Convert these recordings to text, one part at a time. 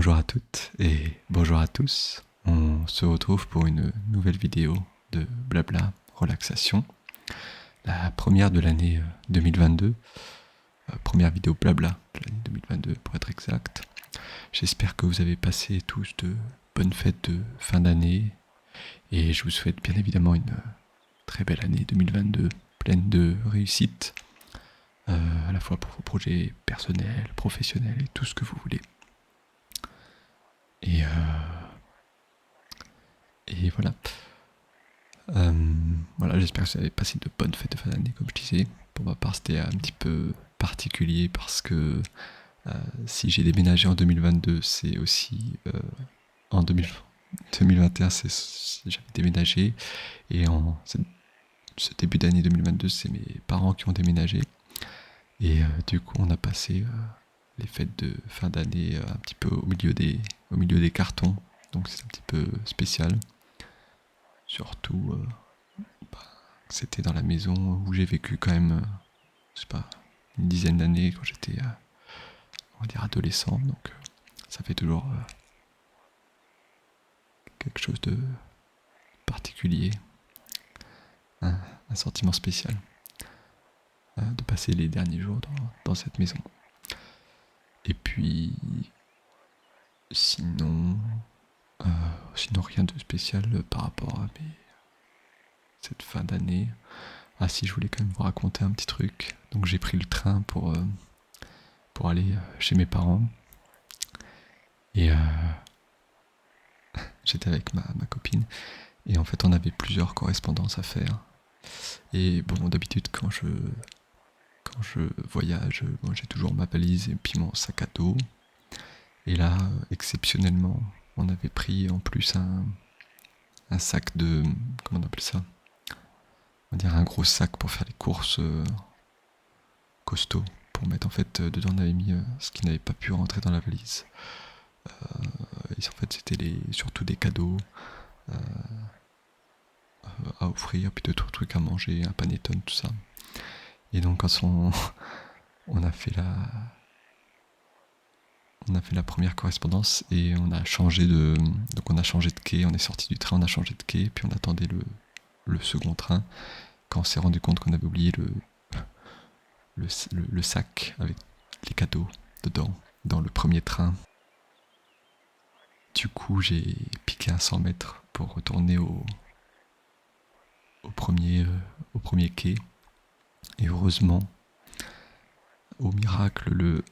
Bonjour à toutes et bonjour à tous. On se retrouve pour une nouvelle vidéo de Blabla Relaxation, la première de l'année 2022, première vidéo Blabla de l'année 2022 pour être exact. J'espère que vous avez passé tous de bonnes fêtes de fin d'année et je vous souhaite bien évidemment une très belle année 2022, pleine de réussite, à la fois pour vos projets personnels, professionnels et tout ce que vous voulez. Et voilà. Voilà, j'espère que vous avez passé de bonnes fêtes de fin d'année, comme je disais. Pour ma part, c'était un petit peu particulier parce que si j'ai déménagé en 2022, c'est aussi en 2021, j'avais déménagé. Et en ce début d'année 2022, c'est mes parents qui ont déménagé. Et du coup, on a passé les fêtes de fin d'année un petit peu au milieu des cartons. Donc c'est un petit peu spécial. Surtout, c'était dans la maison où j'ai vécu quand même, je sais pas, une dizaine d'années quand j'étais, on va dire, adolescent. Donc ça fait toujours quelque chose de particulier, un sentiment spécial de passer les derniers jours dans cette maison. Et puis, sinon, sinon rien de spécial par rapport à cette fin d'année. Ah si, je voulais quand même vous raconter un petit truc. Donc j'ai pris le train pour aller chez mes parents. Et j'étais avec ma copine. Et en fait, on avait plusieurs correspondances à faire. Et bon, d'habitude, quand je voyage, bon, j'ai toujours ma valise et puis mon sac à dos. Et là, exceptionnellement, on avait pris en plus un sac de... Comment on appelle ça? On va dire un gros sac pour faire les courses costauds. Pour mettre en fait, dedans on avait mis ce qui n'avait pas pu rentrer dans la valise. Et en fait, c'était surtout des cadeaux à offrir, puis d'autres trucs à manger, un panettone, tout ça. Et donc quand on a fait la première correspondance et on a changé de quai, on est sorti du train, on a changé de quai, puis on attendait le second train quand on s'est rendu compte qu'on avait oublié le sac avec les cadeaux dedans dans le premier train. Du coup, j'ai piqué un 100 mètres pour retourner au premier quai. Et heureusement, au miracle,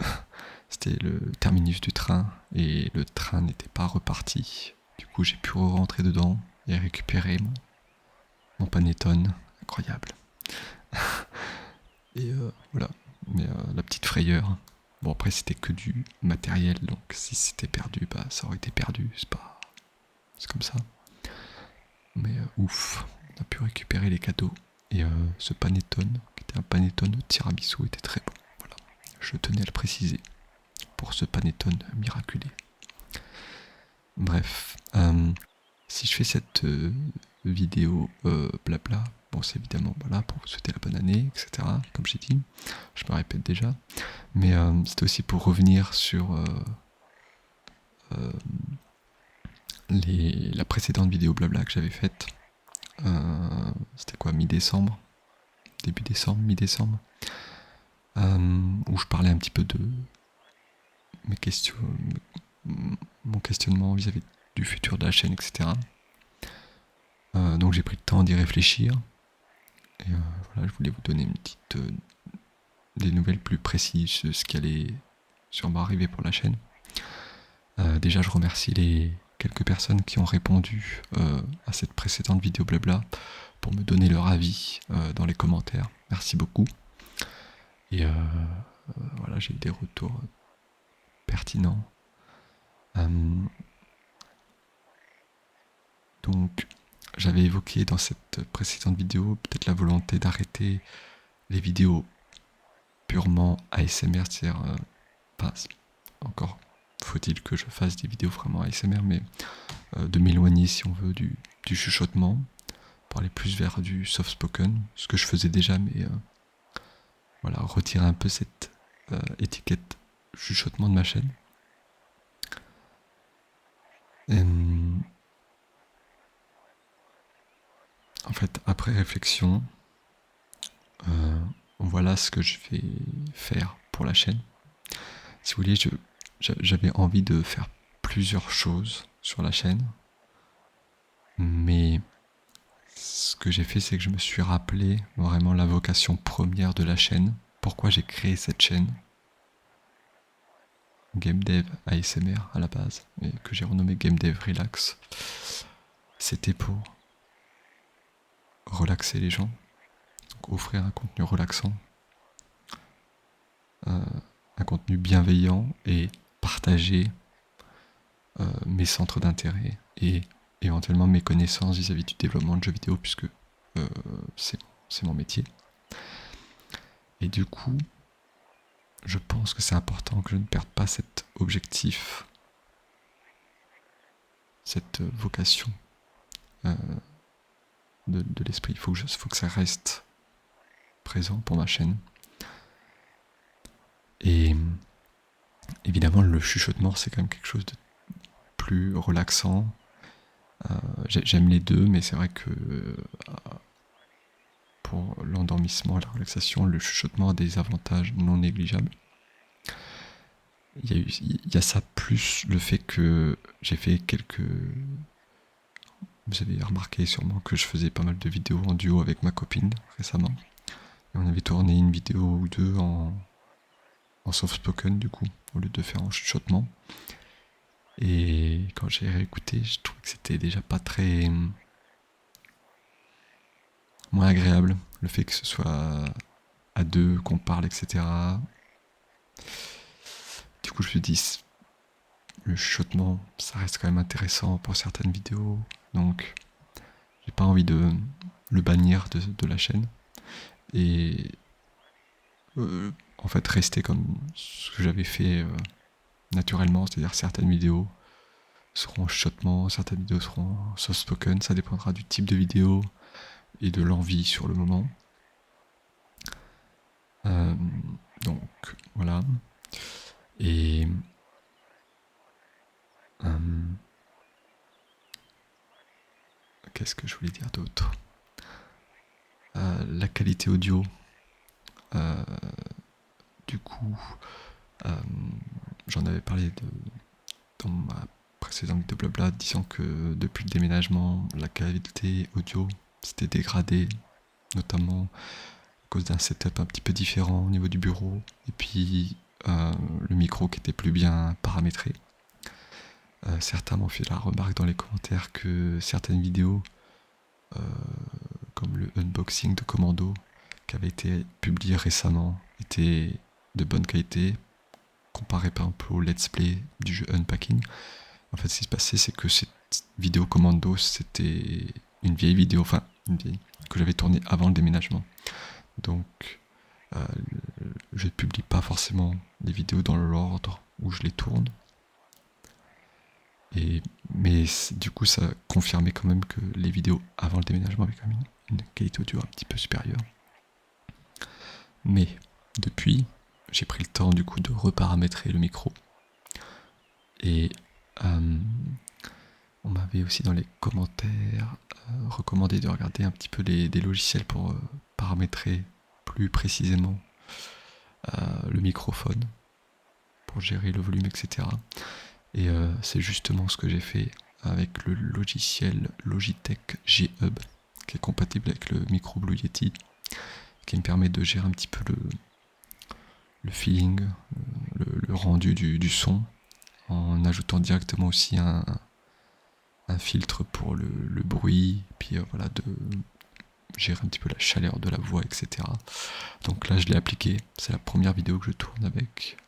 c'était le terminus du train et le train n'était pas reparti. Du coup, j'ai pu rentrer dedans et récupérer mon panettone. Incroyable. Et voilà. Mais la petite frayeur. Bon, après, c'était que du matériel, donc si c'était perdu, bah ça aurait été perdu. C'est comme ça. Mais ouf, on a pu récupérer les cadeaux. Et ce panettone, qui était un panettone de tiramisu, était très bon. Voilà. Je tenais à le préciser pour ce panettone miraculé. Bref, si je fais cette vidéo blabla, bon c'est évidemment voilà, pour vous souhaiter la bonne année, etc. Comme j'ai dit, je me répète déjà, mais c'est aussi pour revenir sur la précédente vidéo blabla que j'avais faite. C'était quoi, mi-décembre, début décembre, mi-décembre, où je parlais un petit peu de mes questions, mon questionnement vis-à-vis du futur de la chaîne, etc. Donc j'ai pris le temps d'y réfléchir. Et voilà, je voulais vous donner une petite, des nouvelles plus précises sur ce qui allait sûrement arriver pour la chaîne. Déjà, je remercie les quelques personnes qui ont répondu à cette précédente vidéo blabla pour me donner leur avis dans les commentaires. Merci beaucoup. Et voilà, j'ai eu des retours pertinents. Donc, j'avais évoqué dans cette précédente vidéo peut-être la volonté d'arrêter les vidéos purement ASMR, c'est-à-dire encore faut-il que je fasse des vidéos vraiment ASMR, mais de m'éloigner, si on veut, du chuchotement, pour aller plus vers du soft spoken, ce que je faisais déjà, mais voilà, retirer un peu cette étiquette chuchotement de ma chaîne. réflexion, voilà ce que je vais faire pour la chaîne. Si vous voulez, j'avais envie de faire plusieurs choses sur la chaîne, mais ce que j'ai fait, c'est que je me suis rappelé vraiment la vocation première de la chaîne, pourquoi j'ai créé cette chaîne, Game Dev ASMR à la base, et que j'ai renommé Game Dev Relax. C'était pour relaxer les gens, donc offrir un contenu relaxant, un contenu bienveillant et partager mes centres d'intérêt et éventuellement mes connaissances vis-à-vis du développement de jeux vidéo, puisque c'est mon métier. Et du coup, je pense que c'est important que je ne perde pas cet objectif, cette vocation de l'esprit. Il faut que ça reste présent pour ma chaîne. Et évidemment, le chuchotement, c'est quand même quelque chose de plus relaxant. J'aime les deux, mais c'est vrai que pour l'endormissement et la relaxation, le chuchotement a des avantages non négligeables. Il y a ça plus le fait que j'ai fait quelques... Vous avez remarqué sûrement que je faisais pas mal de vidéos en duo avec ma copine récemment. Et on avait tourné une vidéo ou deux en soft-spoken du coup, au lieu de faire en chuchotement. Et quand j'ai réécouté, je trouvais que c'était déjà pas très... moins agréable, le fait que ce soit à deux, qu'on parle, etc. Du coup, je me suis dit, le chuchotement, ça reste quand même intéressant pour certaines vidéos, donc j'ai pas envie de le bannir de la chaîne. Et en fait, rester comme ce que j'avais fait naturellement, c'est-à-dire certaines vidéos seront en chuchotement, certaines vidéos seront en soft-spoken, ça dépendra du type de vidéo et de l'envie sur le moment. Donc voilà. Et qu'est-ce que je voulais dire d'autre? La qualité audio. Du coup, j'en avais parlé dans ma précédente vidéo blabla, disant que depuis le déménagement, la qualité audio s'était dégradée, notamment à cause d'un setup un petit peu différent au niveau du bureau, et puis le micro qui était plus bien paramétré. Certains m'ont fait la remarque dans les commentaires que certaines vidéos, comme le unboxing de Commando, qui avait été publié récemment, étaient de bonne qualité, comparé par exemple au let's play du jeu Unpacking. En fait, ce qui se passait, c'est que cette vidéo Commando, c'était une vieille vidéo, que j'avais tournée avant le déménagement. Donc, je ne publie pas forcément les vidéos dans l'ordre où je les tourne. Mais du coup, ça confirmait quand même que les vidéos avant le déménagement avaient quand même une qualité audio un petit peu supérieure. Mais depuis, j'ai pris le temps du coup de reparamétrer le micro. Et on m'avait aussi dans les commentaires recommandé de regarder un petit peu des logiciels pour paramétrer plus précisément le microphone, pour gérer le volume, etc. Et c'est justement ce que j'ai fait avec le logiciel Logitech G-Hub, qui est compatible avec le micro Blue Yeti, qui me permet de gérer un petit peu le feeling, le rendu du son, en ajoutant directement aussi un filtre pour le bruit, puis voilà, de gérer un petit peu la chaleur de la voix, etc. Donc là, je l'ai appliqué. C'est la première vidéo que je tourne avec.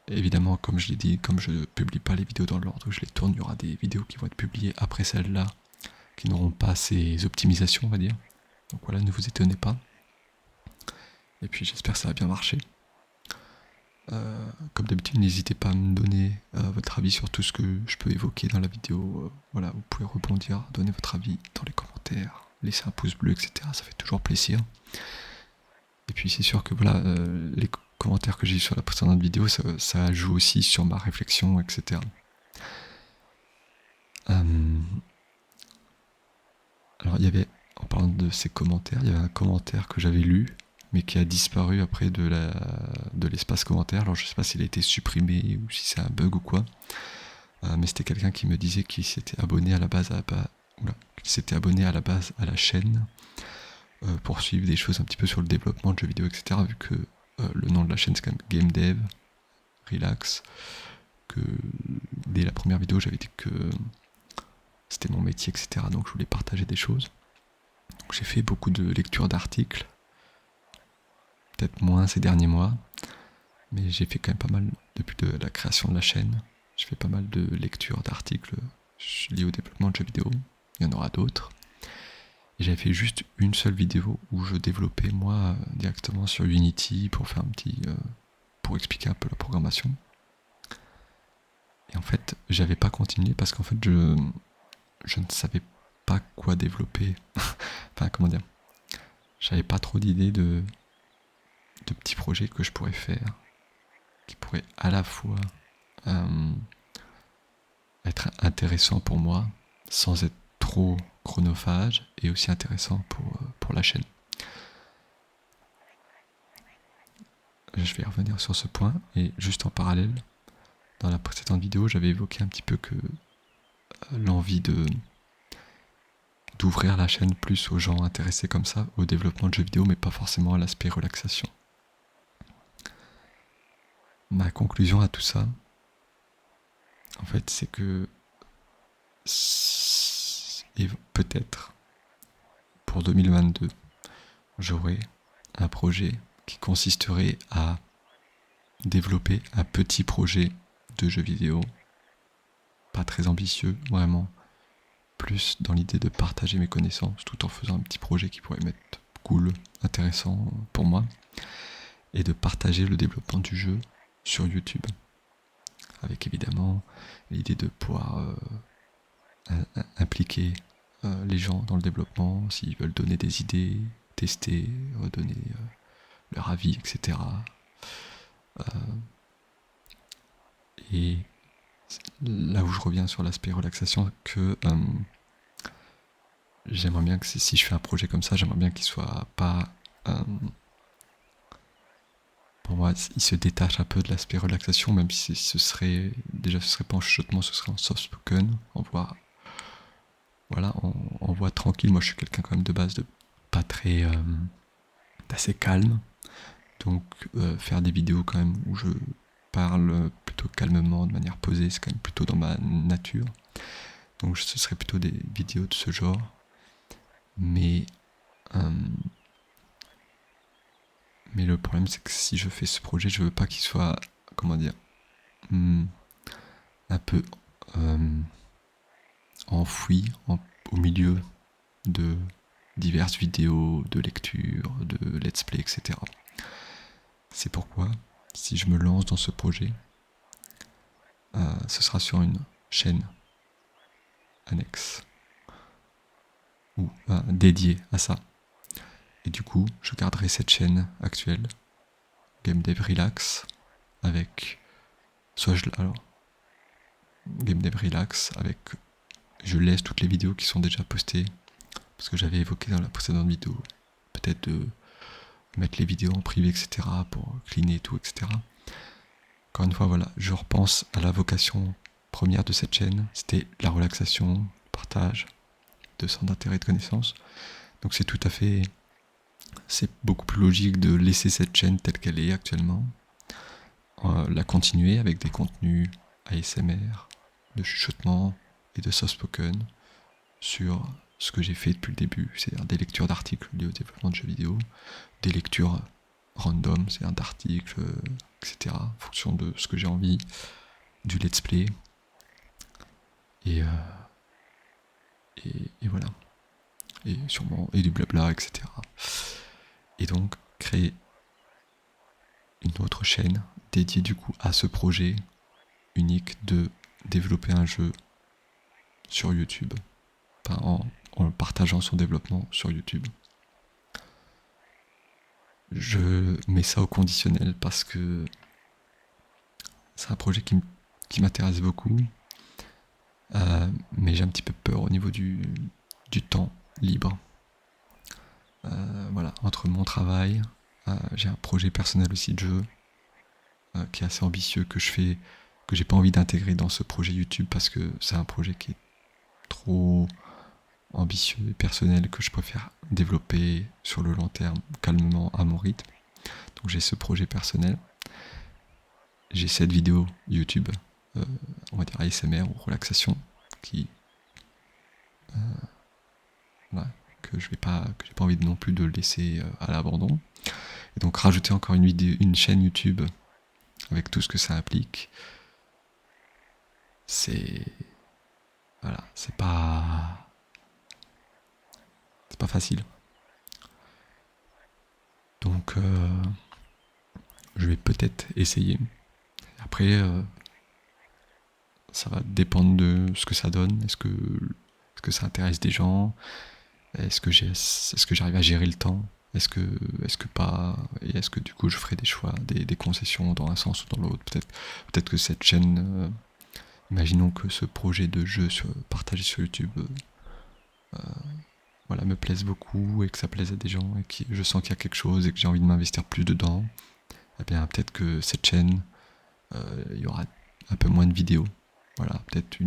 Évidemment, comme je l'ai dit, comme je ne publie pas les vidéos dans l'ordre où je les tourne, il y aura des vidéos qui vont être publiées après celle-là, qui n'auront pas ces optimisations, on va dire. Donc voilà, ne vous étonnez pas. Et puis j'espère que ça va bien marcher. Comme d'habitude, n'hésitez pas à me donner votre avis sur tout ce que je peux évoquer dans la vidéo. Voilà, vous pouvez rebondir, donner votre avis dans les commentaires, laisser un pouce bleu, etc. Ça fait toujours plaisir. Et puis c'est sûr que voilà, les commentaires que j'ai eu sur la précédente vidéo, ça joue aussi sur ma réflexion, etc. Alors il y avait, en parlant de ces commentaires, il y avait un commentaire que j'avais lu, mais qui a disparu après de l'espace commentaire. Alors je sais pas s'il a été supprimé ou si c'est un bug ou quoi. Mais c'était quelqu'un qui me disait qu'il s'était abonné à la base à la chaîne pour suivre des choses un petit peu sur le développement de jeux vidéo, etc. Vu que le nom de la chaîne c'est quand même Game Dev Relax, que dès la première vidéo j'avais dit que c'était mon métier, etc. Donc je voulais partager des choses. Donc j'ai fait beaucoup de lectures d'articles, peut-être moins ces derniers mois, mais j'ai fait quand même pas mal depuis la création de la chaîne. J'ai fait pas mal de lectures d'articles liés au développement de jeux vidéo. Il y en aura d'autres. Et j'avais fait juste une seule vidéo où je développais moi directement sur Unity pour faire pour expliquer un peu la programmation. Et en fait, j'avais pas continué parce qu'en fait, je ne savais pas quoi développer. Enfin, comment dire, j'avais pas trop d'idées de petits projets que je pourrais faire, qui pourraient à la fois être intéressants pour moi, sans être trop chronophage, et aussi intéressant pour la chaîne. Je vais revenir sur ce point, et juste en parallèle, dans la précédente vidéo, j'avais évoqué un petit peu que l'envie d'ouvrir la chaîne plus aux gens intéressés comme ça au développement de jeux vidéo, mais pas forcément à l'aspect relaxation. Ma conclusion à tout ça, en fait, c'est que et peut-être pour 2022, j'aurai un projet qui consisterait à développer un petit projet de jeu vidéo, pas très ambitieux, vraiment, plus dans l'idée de partager mes connaissances tout en faisant un petit projet qui pourrait être cool, intéressant pour moi, et de partager le développement du jeu sur YouTube, avec évidemment l'idée de pouvoir impliquer les gens dans le développement, s'ils veulent donner des idées, tester, redonner leur avis, etc. Et là où je reviens sur l'aspect relaxation, que j'aimerais bien que si je fais un projet comme ça, j'aimerais bien qu'il soit pas... pour moi, il se détache un peu de l'aspect relaxation, même si ce serait pas en chuchotement, ce serait en soft spoken, en voix tranquille. Moi je suis quelqu'un quand même de base de pas très... d'assez calme, donc faire des vidéos quand même où je parle plutôt calmement, de manière posée, c'est quand même plutôt dans ma nature. Donc ce serait plutôt des vidéos de ce genre. Mais le problème c'est que si je fais ce projet, je veux pas qu'il soit, comment dire, un peu enfoui au milieu de diverses vidéos, de lecture, de let's play, etc. C'est pourquoi, si je me lance dans ce projet, ce sera sur une chaîne annexe ou dédiée à ça. Et du coup, je garderai cette chaîne actuelle, Game Dev Relax, avec Game Dev Relax avec, je laisse toutes les vidéos qui sont déjà postées, parce que j'avais évoqué dans la précédente vidéo, peut-être de mettre les vidéos en privé, etc., pour cleaner tout, etc. Encore une fois, voilà, je repense à la vocation première de cette chaîne, c'était la relaxation, le partage de centres d'intérêt et de connaissances. Donc c'est beaucoup plus logique de laisser cette chaîne telle qu'elle est actuellement, la continuer avec des contenus ASMR, de chuchotement et de soft spoken sur ce que j'ai fait depuis le début, c'est-à-dire des lectures d'articles liés au développement de jeux vidéo, des lectures random, c'est-à-dire d'articles, etc., en fonction de ce que j'ai envie, du let's play, et voilà, et sûrement, et du blabla, etc. Et donc, créer une autre chaîne dédiée du coup à ce projet unique de développer un jeu sur YouTube, en partageant son développement sur YouTube. Je mets ça au conditionnel parce que c'est un projet qui m'intéresse beaucoup, mais j'ai un petit peu peur au niveau du temps libre. Voilà, entre mon travail, j'ai un projet personnel aussi de jeu qui est assez ambitieux que j'ai pas envie d'intégrer dans ce projet YouTube parce que c'est un projet qui est trop ambitieux et personnel que je préfère développer sur le long terme, calmement, à mon rythme. Donc j'ai ce projet personnel. J'ai cette vidéo YouTube, on va dire ASMR ou relaxation, qui voilà, que j'ai pas envie non plus de laisser à l'abandon. Et donc rajouter encore une chaîne YouTube avec tout ce que ça implique, c'est voilà, c'est pas facile. Donc je vais peut-être essayer. Après, ça va dépendre de ce que ça donne. Est-ce que ça intéresse des gens? Est-ce que j'arrive à gérer le temps? Est-ce que pas? Et est-ce que du coup je ferai des choix, des concessions dans un sens ou dans l'autre? Peut-être que cette chaîne, imaginons que ce projet de jeu partagé sur YouTube, voilà, me plaise beaucoup et que ça plaise à des gens et que je sens qu'il y a quelque chose et que j'ai envie de m'investir plus dedans. Eh bien, peut-être que cette chaîne, il y aura un peu moins de vidéos. Voilà, peut-être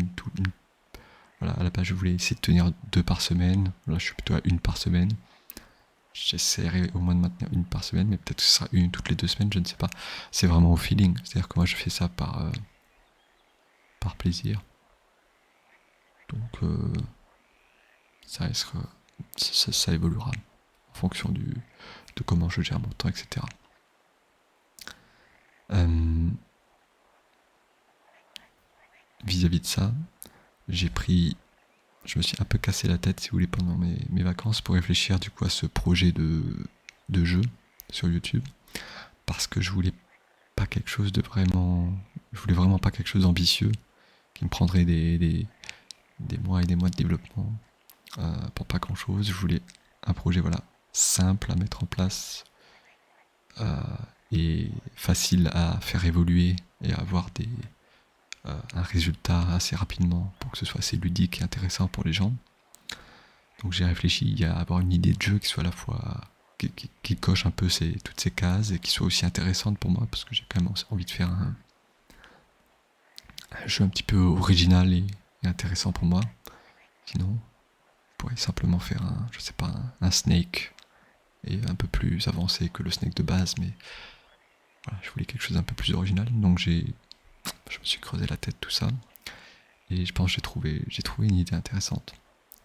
voilà, à la base, je voulais essayer de tenir 2 par semaine. Là, je suis plutôt à 1 par semaine. J'essaierai au moins de maintenir 1 par semaine, mais peut-être que ce sera une toutes les 2 semaines, je ne sais pas. C'est vraiment au feeling. C'est-à-dire que moi, je fais ça par plaisir. Donc, ça restera, ça évoluera en fonction de comment je gère mon temps, etc. Vis-à-vis de ça, je me suis un peu cassé la tête, si vous voulez, pendant mes vacances pour réfléchir du coup à ce projet de jeu sur YouTube, parce que je voulais vraiment pas quelque chose d'ambitieux qui me prendrait des mois et des mois de développement pour pas grand chose. Je voulais un projet voilà simple à mettre en place et facile à faire évoluer et à avoir un résultat assez rapidement pour que ce soit assez ludique et intéressant pour les gens. Donc j'ai réfléchi à avoir une idée de jeu qui soit à la fois qui coche un peu toutes ces cases et qui soit aussi intéressante pour moi parce que j'ai quand même envie de faire un jeu un petit peu original et intéressant pour moi. Sinon, je pourrais simplement faire je sais pas, un Snake et un peu plus avancé que le Snake de base, mais voilà, je voulais quelque chose d'un peu plus original. Donc je me suis creusé la tête tout ça et je pense que j'ai trouvé une idée intéressante.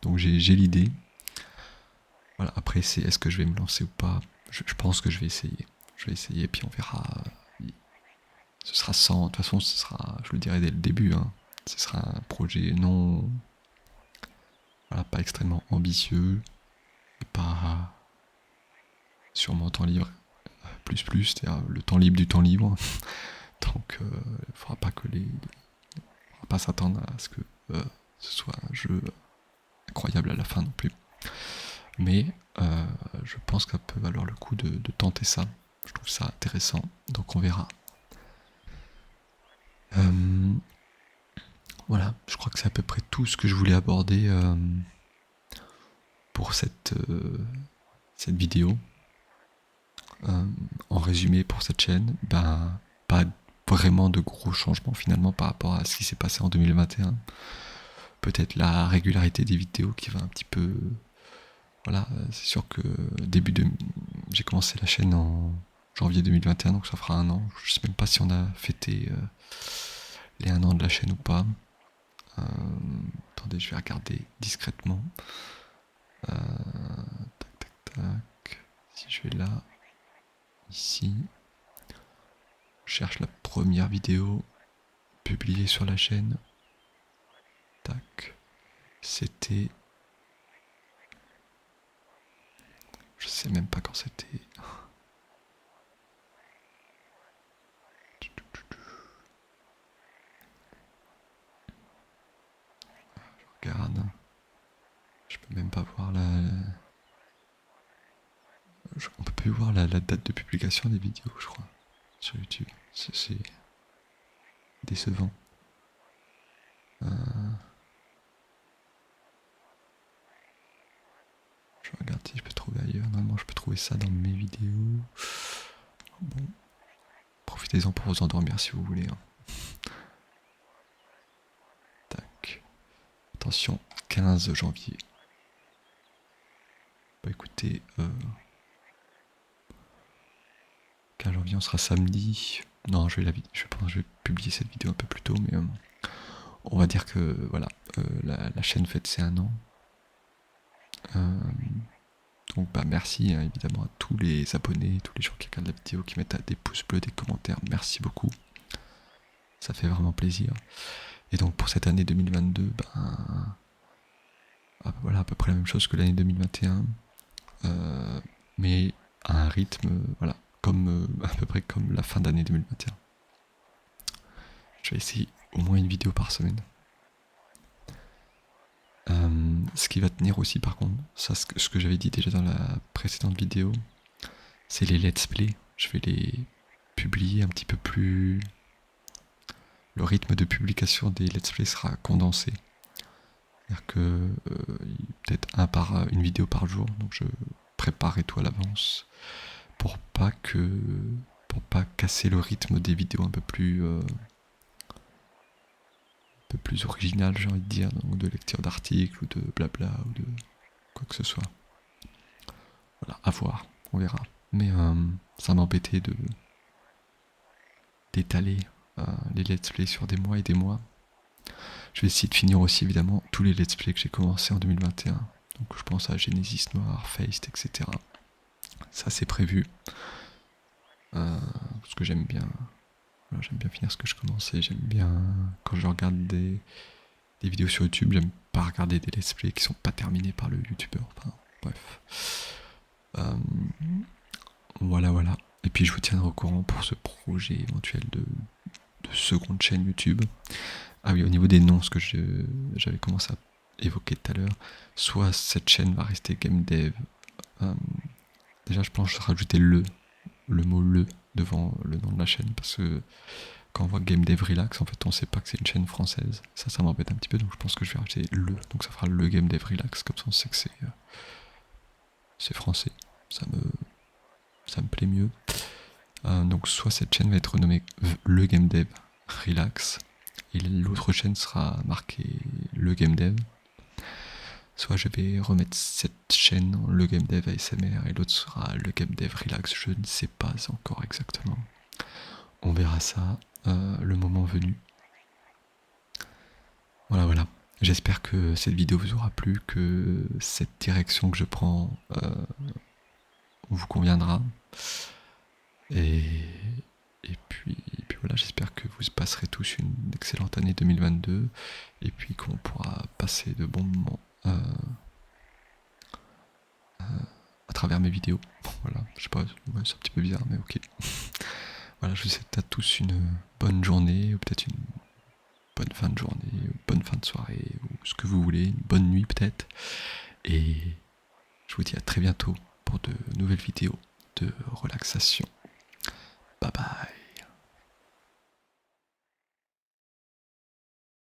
Donc j'ai l'idée. Voilà, après est-ce que je vais me lancer ou pas? Je pense que je vais essayer. Je vais essayer puis on verra. Ce sera sans. De toute façon, je le dirai dès le début. Hein. Ce sera un projet non. Voilà, pas extrêmement ambitieux. Et pas sur mon temps libre. Plus, c'est-à-dire le temps libre du temps libre. Donc, il ne faudra pas faudra pas s'attendre à ce que ce soit un jeu incroyable à la fin non plus. Mais je pense que ça peut valoir le coup de tenter ça. Je trouve ça intéressant. Donc on verra. Voilà, je crois que c'est à peu près tout ce que je voulais aborder pour cette vidéo. En résumé pour cette chaîne, pas vraiment de gros changements finalement par rapport à ce qui s'est passé en 2021. Peut-être la régularité des vidéos qui va un petit peu... Voilà, c'est sûr que j'ai commencé la chaîne en janvier 2021, donc ça fera 1 an. Je sais même pas si on a fêté les 1 an de la chaîne ou pas. Attendez, je vais regarder discrètement. Tac. Si je vais là, ici, je cherche la première vidéo publiée sur la chaîne. Tac. C'était... Je sais même pas quand c'était. Je regarde. Je peux même pas voir on peut plus voir la date de publication des vidéos, je crois, sur YouTube. C'est décevant. Je regarde si je peux trouver ailleurs. Non, trouver ça dans mes vidéos. Bon, profitez-en pour vous endormir si vous voulez. Hein. Tac. Attention, 15 janvier. Bah écoutez, 15 janvier, on sera samedi. Non, je pense que je vais publier cette vidéo un peu plus tôt, mais on va dire que voilà, la chaîne fête ses 1 an. Donc bah merci hein, évidemment à tous les abonnés, tous les gens qui regardent la vidéo, qui mettent des pouces bleus, des commentaires, merci beaucoup. Ça fait vraiment plaisir. Et donc pour cette année 2022, voilà à peu près la même chose que l'année 2021, mais à un rythme, voilà, comme à peu près comme la fin d'année 2021. Je vais essayer au moins une vidéo par semaine. Ce qui va tenir aussi par contre, ça, ce que j'avais dit déjà dans la précédente vidéo, c'est les let's play. Je vais les publier un petit peu plus... Le rythme de publication des let's play sera condensé. C'est-à-dire que peut-être une vidéo par jour, donc je préparerai tout à l'avance pour pas casser le rythme des vidéos un peu plus original, j'ai envie de dire, donc de lecture d'articles ou de blabla ou de quoi que ce soit. Voilà, à voir, on verra. Mais ça m'embêtait d'étaler les let's play sur des mois et des mois. Je vais essayer de finir aussi évidemment tous les let's play que j'ai commencé en 2021. Donc je pense à Genesis Noir, Faced, etc. Ça c'est prévu. Parce que j'aime bien finir ce que je commençais. J'aime bien quand je regarde des vidéos sur YouTube, j'aime pas regarder des let's play qui sont pas terminés par le youtubeur. Enfin, bref. Voilà. Et puis je vous tiendrai au courant pour ce projet éventuel de seconde chaîne YouTube. Ah oui, au niveau des noms, ce que j'avais commencé à évoquer tout à l'heure, soit cette chaîne va rester Game Dev. Déjà, je pense que je vais rajouter le mot le devant le nom de la chaîne, parce que quand on voit Game Dev Relax, en fait, on sait pas que c'est une chaîne française. Ça m'embête un petit peu, donc je pense que je vais rajouter le. Donc ça fera le Game Dev Relax, comme ça on sait que c'est français. Ça me plaît mieux. Donc soit cette chaîne va être renommée le Game Dev Relax, et l'autre chaîne sera marquée le Game Dev. Soit je vais remettre cette chaîne le Game Dev ASMR et l'autre sera le Game Dev Relax, je ne sais pas encore exactement. On verra ça le moment venu. Voilà. J'espère que cette vidéo vous aura plu, que cette direction que je prends vous conviendra. Et puis voilà, j'espère que vous passerez tous une excellente année 2022 et puis qu'on pourra passer de bons moments à travers mes vidéos. Voilà, je sais pas, c'est un petit peu bizarre, mais ok. Voilà, je vous souhaite à tous une bonne journée, ou peut-être une bonne fin de journée, une bonne fin de soirée, ou ce que vous voulez, une bonne nuit peut-être. Et je vous dis à très bientôt pour de nouvelles vidéos de relaxation. Bye bye.